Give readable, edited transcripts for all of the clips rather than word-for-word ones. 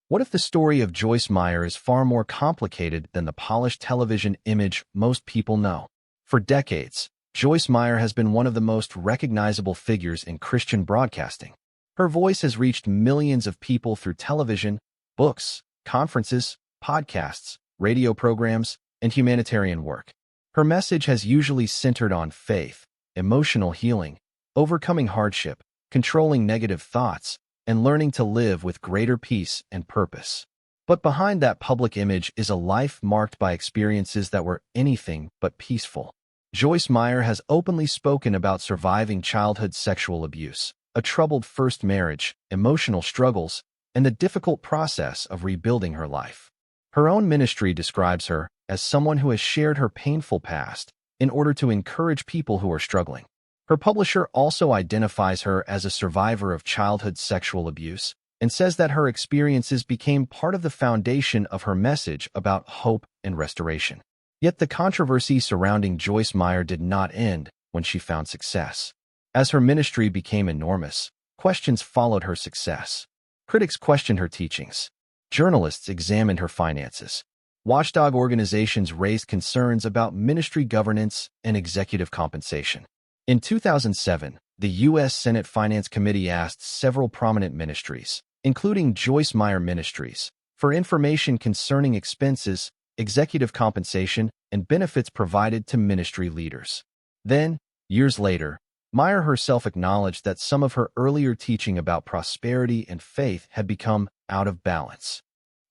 What if the story of Joyce Meyer is far more complicated than the polished television image most people know? For decades, Joyce Meyer has been one of the most recognizable figures in Christian broadcasting. Her voice has reached millions of people through television, books, conferences, podcasts, radio programs, and humanitarian work. Her message has usually centered on faith, emotional healing, overcoming hardship, controlling negative thoughts, and learning to live with greater peace and purpose. But behind that public image is a life marked by experiences that were anything but peaceful. Joyce Meyer has openly spoken about surviving childhood sexual abuse, a troubled first marriage, emotional struggles, and the difficult process of rebuilding her life. Her own ministry describes her as someone who has shared her painful past in order to encourage people who are struggling. Her publisher also identifies her as a survivor of childhood sexual abuse and says that her experiences became part of the foundation of her message about hope and restoration. Yet the controversy surrounding Joyce Meyer did not end when she found success. As her ministry became enormous, questions followed her success. Critics questioned her teachings. Journalists examined her finances. Watchdog organizations raised concerns about ministry governance and executive compensation. In 2007, the U.S. Senate Finance Committee asked several prominent ministries, including Joyce Meyer Ministries, for information concerning expenses, executive compensation, and benefits provided to ministry leaders. Then, years later, Meyer herself acknowledged that some of her earlier teaching about prosperity and faith had become out of balance.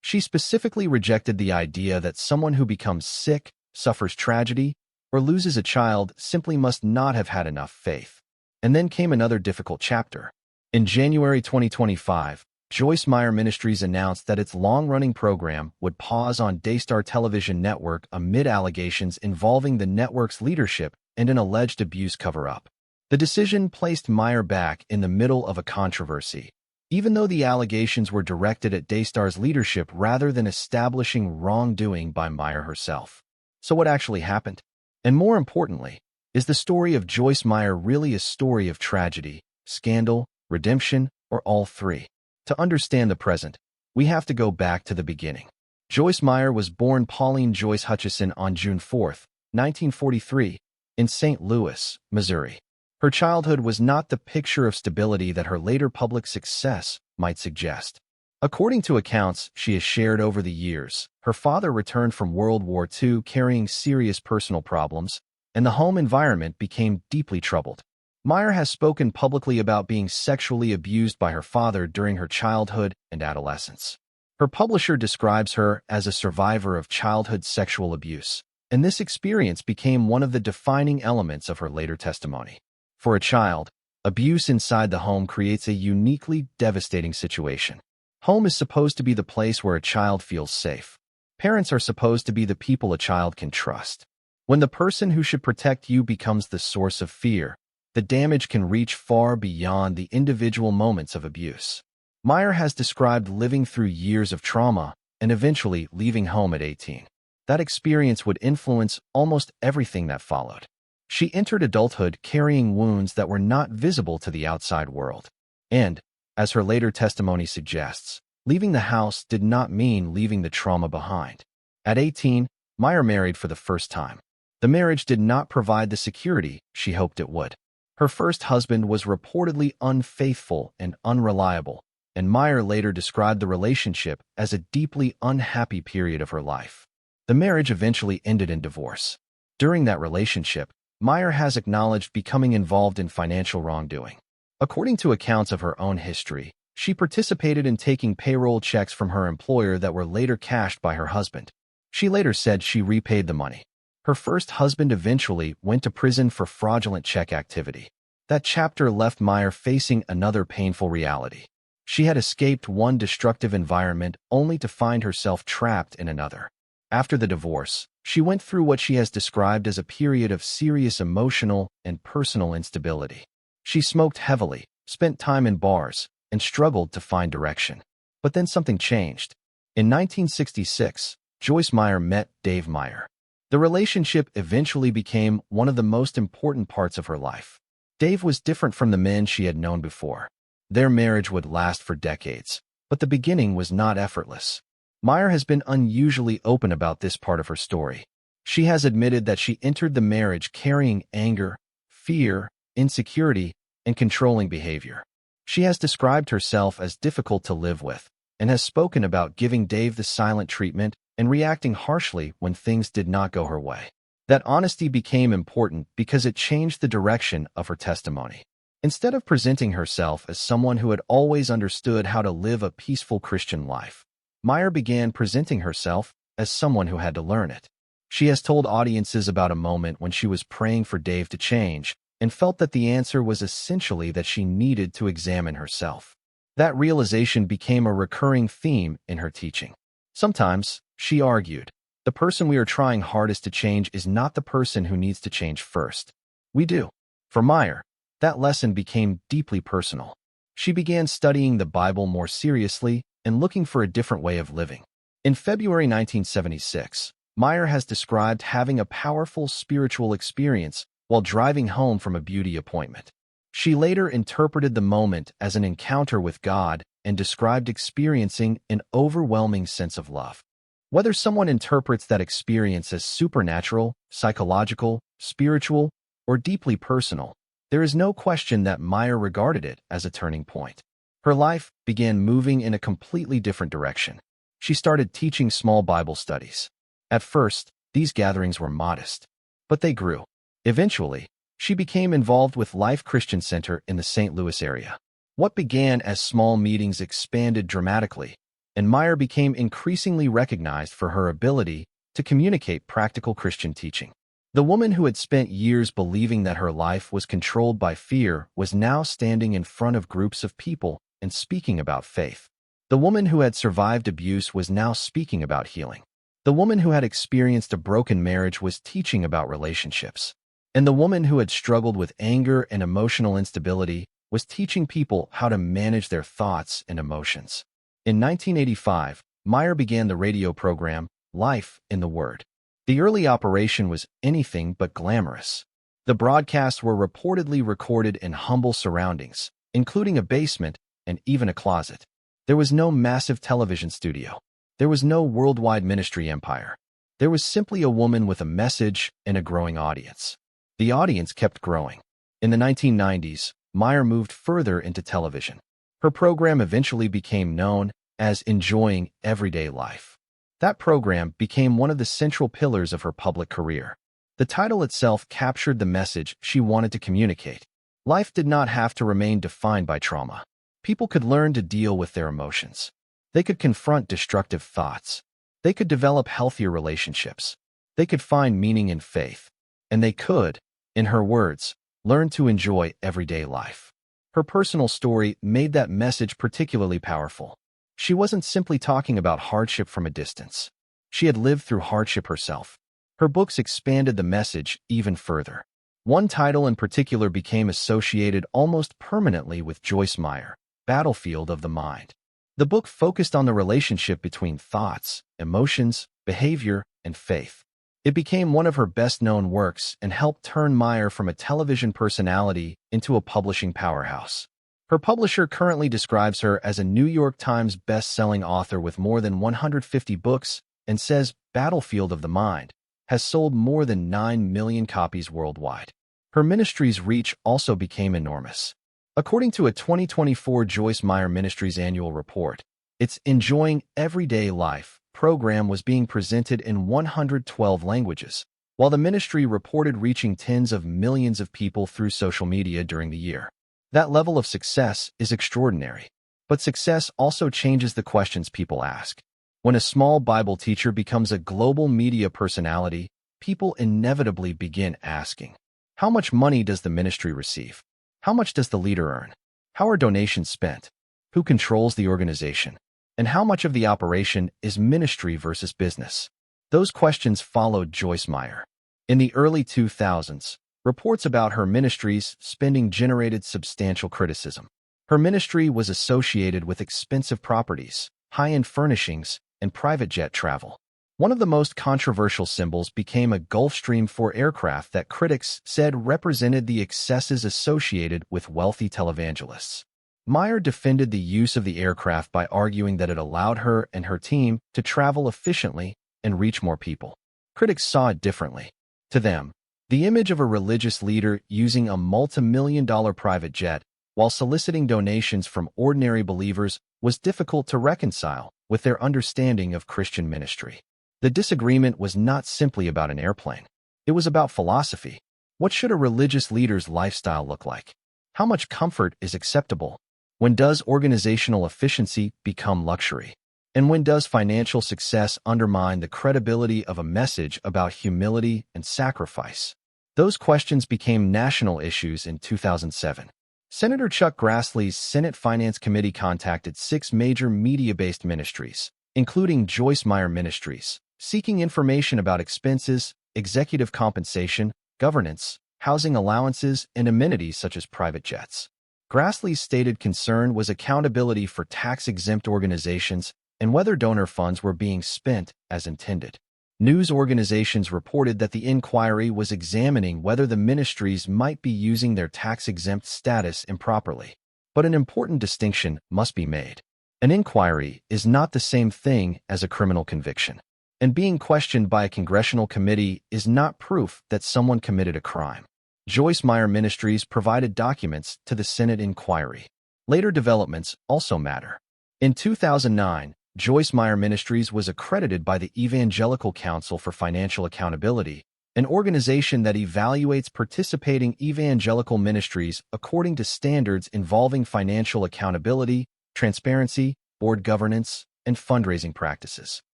She specifically rejected the idea that someone who becomes sick, suffers tragedy, or loses a child simply must not have had enough faith. And then came another difficult chapter. In January 2025, Joyce Meyer Ministries announced that its long-running program would pause on Daystar Television Network amid allegations involving the network's leadership and an alleged abuse cover-up. The decision placed Meyer back in the middle of a controversy, even though the allegations were directed at Daystar's leadership rather than establishing wrongdoing by Meyer herself. So what actually happened? And more importantly, is the story of Joyce Meyer really a story of tragedy, scandal, redemption, or all three? To understand the present, we have to go back to the beginning. Joyce Meyer was born Pauline Joyce Hutchison on June 4, 1943, in St. Louis, Missouri. Her childhood was not the picture of stability that her later public success might suggest. According to accounts she has shared over the years, her father returned from World War II carrying serious personal problems, and the home environment became deeply troubled. Meyer has spoken publicly about being sexually abused by her father during her childhood and adolescence. Her publisher describes her as a survivor of childhood sexual abuse, and this experience became one of the defining elements of her later testimony. For a child, abuse inside the home creates a uniquely devastating situation. Home is supposed to be the place where a child feels safe. Parents are supposed to be the people a child can trust. When the person who should protect you becomes the source of fear, the damage can reach far beyond the individual moments of abuse. Meyer has described living through years of trauma and eventually leaving home at 18. That experience would influence almost everything that followed. She entered adulthood carrying wounds that were not visible to the outside world. And, as her later testimony suggests, leaving the house did not mean leaving the trauma behind. At 18, Meyer married for the first time. The marriage did not provide the security she hoped it would. Her first husband was reportedly unfaithful and unreliable, and Meyer later described the relationship as a deeply unhappy period of her life. The marriage eventually ended in divorce. During that relationship, Meyer has acknowledged becoming involved in financial wrongdoing. According to accounts of her own history, she participated in taking payroll checks from her employer that were later cashed by her husband. She later said she repaid the money. Her first husband eventually went to prison for fraudulent check activity. That chapter left Meyer facing another painful reality. She had escaped one destructive environment only to find herself trapped in another. After the divorce, she went through what she has described as a period of serious emotional and personal instability. She smoked heavily, spent time in bars, and struggled to find direction. But then something changed. In 1966, Joyce Meyer met Dave Meyer. The relationship eventually became one of the most important parts of her life. Dave was different from the men she had known before. Their marriage would last for decades, But the beginning was not effortless. Meyer has been unusually open about this part of her story. She has admitted that she entered the marriage carrying anger, fear, insecurity, and controlling behavior. She has described herself as difficult to live with, and has spoken about giving Dave the silent treatment and reacting harshly when things did not go her way. That honesty became important because it changed the direction of her testimony. Instead of presenting herself as someone who had always understood how to live a peaceful Christian life, Meyer began presenting herself as someone who had to learn it. She has told audiences about a moment when she was praying for Dave to change and felt that the answer was essentially that she needed to examine herself. That realization became a recurring theme in her teaching. Sometimes, she argued, the person we are trying hardest to change is not the person who needs to change first. We do. For Meyer, that lesson became deeply personal. She began studying the Bible more seriously and looking for a different way of living. In February 1976, Meyer has described having a powerful spiritual experience while driving home from a beauty appointment. She later interpreted the moment as an encounter with God and described experiencing an overwhelming sense of love. Whether someone interprets that experience as supernatural, psychological, spiritual, or deeply personal, there is no question that Meyer regarded it as a turning point. Her life began moving in a completely different direction. She started teaching small Bible studies. At first, these gatherings were modest, but they grew. Eventually, she became involved with Life Christian Center in the St. Louis area. What began as small meetings expanded dramatically, and Meyer became increasingly recognized for her ability to communicate practical Christian teaching. The woman who had spent years believing that her life was controlled by fear was now standing in front of groups of people and speaking about faith. The woman who had survived abuse was now speaking about healing. The woman who had experienced a broken marriage was teaching about relationships. And the woman who had struggled with anger and emotional instability was teaching people how to manage their thoughts and emotions. In 1985, Meyer began the radio program Life in the Word. The early operation was anything but glamorous. The broadcasts were reportedly recorded in humble surroundings, including a basement and even a closet. There was no massive television studio. There was no worldwide ministry empire. There was simply a woman with a message and a growing audience. The audience kept growing. In the 1990s, Meyer moved further into television. Her program eventually became known as Enjoying Everyday Life. That program became one of the central pillars of her public career. The title itself captured the message she wanted to communicate. Life did not have to remain defined by trauma. People could learn to deal with their emotions. They could confront destructive thoughts. They could develop healthier relationships. They could find meaning in faith. And they could, in her words, learn to enjoy everyday life. Her personal story made that message particularly powerful. She wasn't simply talking about hardship from a distance. She had lived through hardship herself. Her books expanded the message even further. One title in particular became associated almost permanently with Joyce Meyer, Battlefield of the Mind. The book focused on the relationship between thoughts, emotions, behavior, and faith. It became one of her best-known works and helped turn Meyer from a television personality into a publishing powerhouse. Her publisher currently describes her as a New York Times best-selling author with more than 150 books and says Battlefield of the Mind has sold more than 9 million copies worldwide. Her ministry's reach also became enormous. According to a 2024 Joyce Meyer Ministries annual report, its Enjoying Everyday Life program was being presented in 112 languages, while the ministry reported reaching tens of millions of people through social media during the year. That level of success is extraordinary. But success also changes the questions people ask. When a small Bible teacher becomes a global media personality, people inevitably begin asking, how much money does the ministry receive? How much does the leader earn? How are donations spent? Who controls the organization? And how much of the operation is ministry versus business? Those questions followed Joyce Meyer. In the early 2000s, reports about her ministry's spending generated substantial criticism. Her ministry was associated with expensive properties, high-end furnishings, and private jet travel. One of the most controversial symbols became a Gulfstream 4 aircraft that critics said represented the excesses associated with wealthy televangelists. Meyer defended the use of the aircraft by arguing that it allowed her and her team to travel efficiently and reach more people. Critics saw it differently. To them, the image of a religious leader using a multi-million-dollar private jet while soliciting donations from ordinary believers was difficult to reconcile with their understanding of Christian ministry. The disagreement was not simply about an airplane. It was about philosophy. What should a religious leader's lifestyle look like? How much comfort is acceptable? When does organizational efficiency become luxury? And when does financial success undermine the credibility of a message about humility and sacrifice? Those questions became national issues in 2007. Senator Chuck Grassley's Senate Finance Committee contacted 6 major media-based ministries, including Joyce Meyer Ministries, seeking information about expenses, executive compensation, governance, housing allowances, and amenities such as private jets. Grassley's stated concern was accountability for tax-exempt organizations and whether donor funds were being spent as intended. News organizations reported that the inquiry was examining whether the ministries might be using their tax-exempt status improperly. But an important distinction must be made. An inquiry is not the same thing as a criminal conviction. And being questioned by a congressional committee is not proof that someone committed a crime. Joyce Meyer Ministries provided documents to the Senate inquiry. Later developments also matter. In 2009, Joyce Meyer Ministries was accredited by the Evangelical Council for Financial Accountability, an organization that evaluates participating evangelical ministries according to standards involving financial accountability, transparency, board governance, and fundraising practices.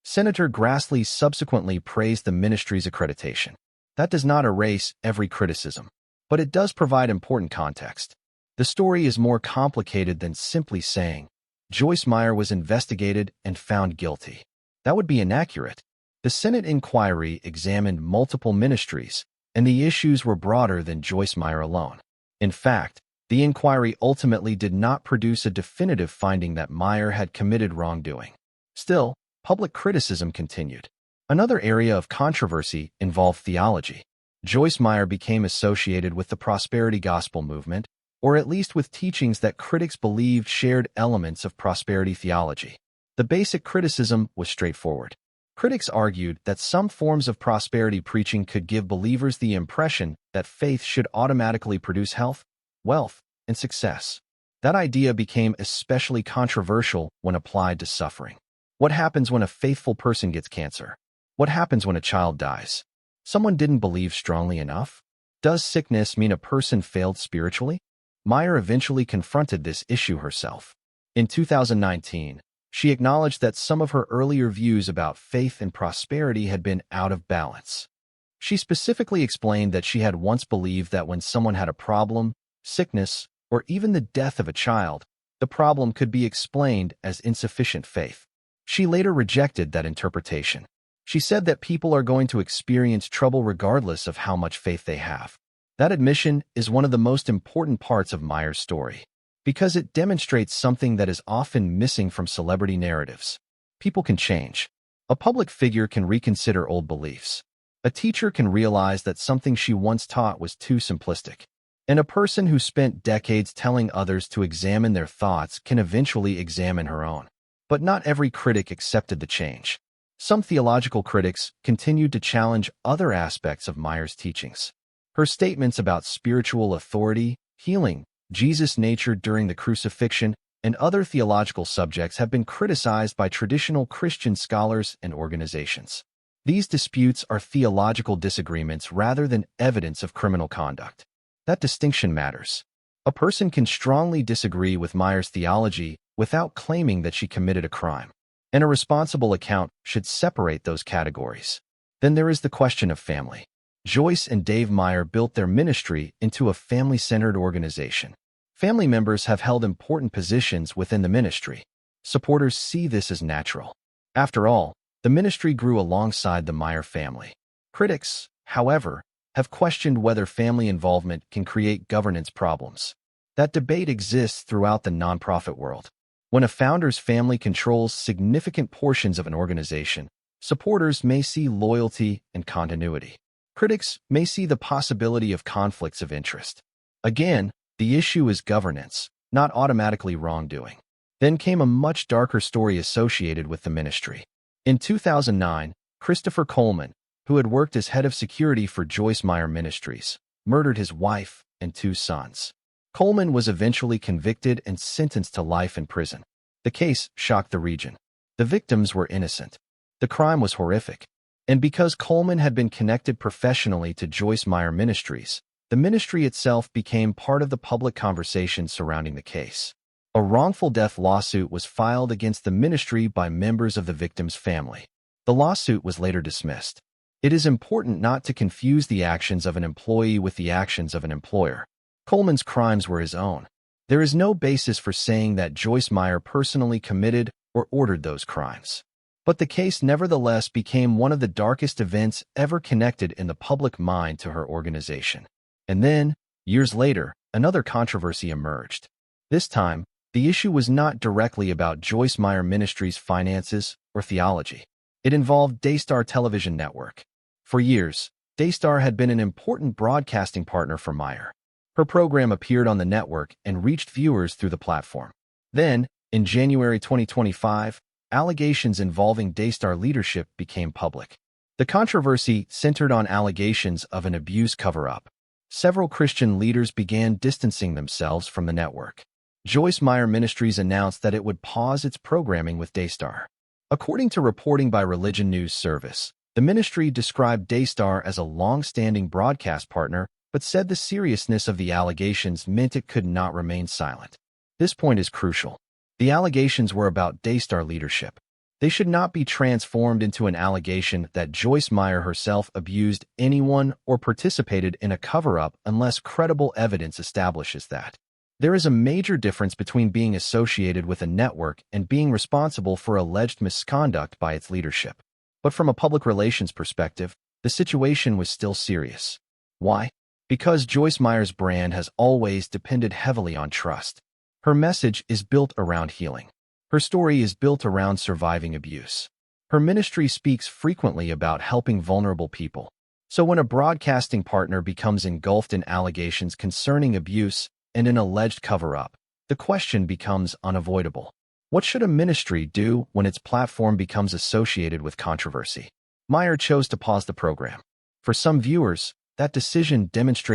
Senator Grassley subsequently praised the ministry's accreditation. That does not erase every criticism, but it does provide important context. The story is more complicated than simply saying, Joyce Meyer was investigated and found guilty. That would be inaccurate. The Senate inquiry examined multiple ministries, and the issues were broader than Joyce Meyer alone. In fact, the inquiry ultimately did not produce a definitive finding that Meyer had committed wrongdoing. Still, public criticism continued. Another area of controversy involved theology. Joyce Meyer became associated with the prosperity gospel movement, or at least with teachings that critics believed shared elements of prosperity theology. The basic criticism was straightforward. Critics argued that some forms of prosperity preaching could give believers the impression that faith should automatically produce health, wealth, and success. That idea became especially controversial when applied to suffering. What happens when a faithful person gets cancer? What happens when a child dies? Someone didn't believe strongly enough? Does sickness mean a person failed spiritually? Meyer eventually confronted this issue herself. In 2019, she acknowledged that some of her earlier views about faith and prosperity had been out of balance. She specifically explained that she had once believed that when someone had a problem, sickness, or even the death of a child, the problem could be explained as insufficient faith. She later rejected that interpretation. She said that people are going to experience trouble regardless of how much faith they have. That admission is one of the most important parts of Meyer's story, because it demonstrates something that is often missing from celebrity narratives. People can change. A public figure can reconsider old beliefs. A teacher can realize that something she once taught was too simplistic. And a person who spent decades telling others to examine their thoughts can eventually examine her own. But not every critic accepted the change. Some theological critics continued to challenge other aspects of Meyer's teachings. Her statements about spiritual authority, healing, Jesus' nature during the crucifixion, and other theological subjects have been criticized by traditional Christian scholars and organizations. These disputes are theological disagreements rather than evidence of criminal conduct. That distinction matters. A person can strongly disagree with Meyer's theology without claiming that she committed a crime, and a responsible account should separate those categories. Then there is the question of family. Joyce and Dave Meyer built their ministry into a family-centered organization. Family members have held important positions within the ministry. Supporters see this as natural. After all, the ministry grew alongside the Meyer family. Critics, however, have questioned whether family involvement can create governance problems. That debate exists throughout the nonprofit world. When a founder's family controls significant portions of an organization, supporters may see loyalty and continuity. Critics may see the possibility of conflicts of interest. Again, the issue is governance, not automatically wrongdoing. Then came a much darker story associated with the ministry. In 2009, Christopher Coleman, who had worked as head of security for Joyce Meyer Ministries, murdered his wife and 2 sons. Coleman was eventually convicted and sentenced to life in prison. The case shocked the region. The victims were innocent. The crime was horrific. And because Coleman had been connected professionally to Joyce Meyer Ministries, the ministry itself became part of the public conversation surrounding the case. A wrongful death lawsuit was filed against the ministry by members of the victim's family. The lawsuit was later dismissed. It is important not to confuse the actions of an employee with the actions of an employer. Coleman's crimes were his own. There is no basis for saying that Joyce Meyer personally committed or ordered those crimes. But the case nevertheless became one of the darkest events ever connected in the public mind to her organization. And then, years later, another controversy emerged. This time, the issue was not directly about Joyce Meyer Ministries' finances or theology. It involved Daystar Television Network. For years, Daystar had been an important broadcasting partner for Meyer. Her program appeared on the network and reached viewers through the platform. Then, in January 2025, allegations involving Daystar leadership became public. The controversy centered on allegations of an abuse cover-up. Several Christian leaders began distancing themselves from the network. Joyce Meyer Ministries announced that it would pause its programming with Daystar. According to reporting by Religion News Service, the ministry described Daystar as a long-standing broadcast partner, but said the seriousness of the allegations meant it could not remain silent. This point is crucial. The allegations were about Daystar leadership. They should not be transformed into an allegation that Joyce Meyer herself abused anyone or participated in a cover-up unless credible evidence establishes that. There is a major difference between being associated with a network and being responsible for alleged misconduct by its leadership. But from a public relations perspective, the situation was still serious. Why? Because Joyce Meyer's brand has always depended heavily on trust. Her message is built around healing. Her story is built around surviving abuse. Her ministry speaks frequently about helping vulnerable people. So when a broadcasting partner becomes engulfed in allegations concerning abuse and an alleged cover-up, the question becomes unavoidable. What should a ministry do when its platform becomes associated with controversy? Meyer chose to pause the program. For some viewers, that decision demonstrated